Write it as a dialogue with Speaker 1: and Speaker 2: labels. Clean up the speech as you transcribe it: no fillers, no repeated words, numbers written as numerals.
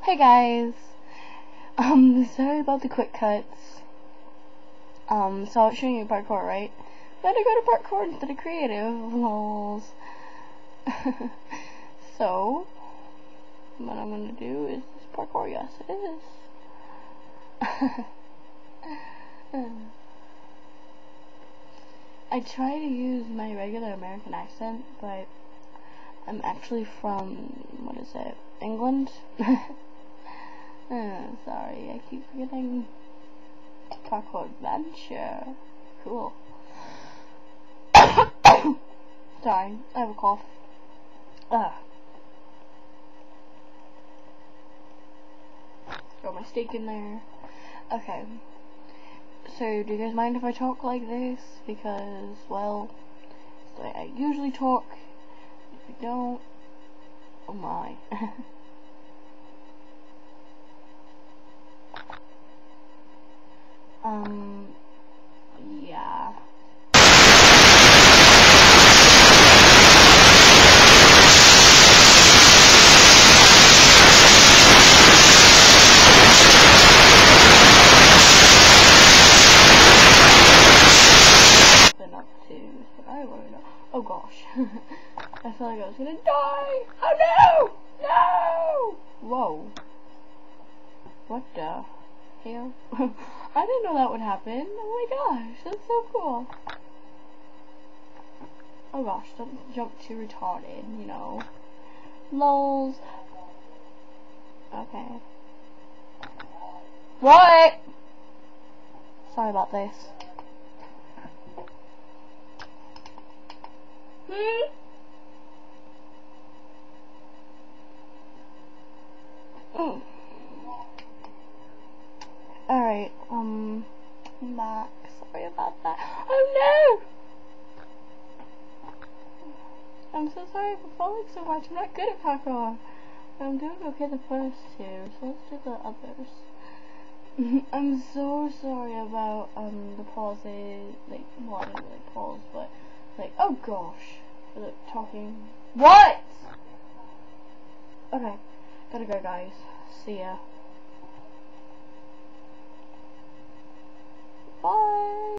Speaker 1: Hey guys, sorry about the quick cuts. So I was showing you parkour, right? Then I go to parkour instead of creative, lols. So, what I'm gonna do is parkour, yes it is. I try to use my regular American accent, but I'm actually from, what is it, England? Sorry, I keep forgetting. Parkour adventure. Cool. Sorry, I have a cough. Throw my steak in there. Okay. So, do you guys mind if I talk like this? Because, well, it's the way I usually talk. If you don't, oh my. Yeah. Been up to, but I wanna know. Oh gosh. I felt like I was gonna die! Oh no! No! Whoa. What the hell? I didn't know that would happen. Oh my gosh, that's so cool. Oh gosh, don't jump too retarded, you know. Lols. Okay. What? Sorry about this. Alright, I'm back. Sorry about that. Oh no! I'm so sorry for falling so much. I'm not good at parkour. I'm doing okay the first two, so let's do the others. I'm so sorry about the pauses, like, well, I didn't really pause, but like, oh gosh, for the talking. What? Okay, gotta go guys. See ya. Bye.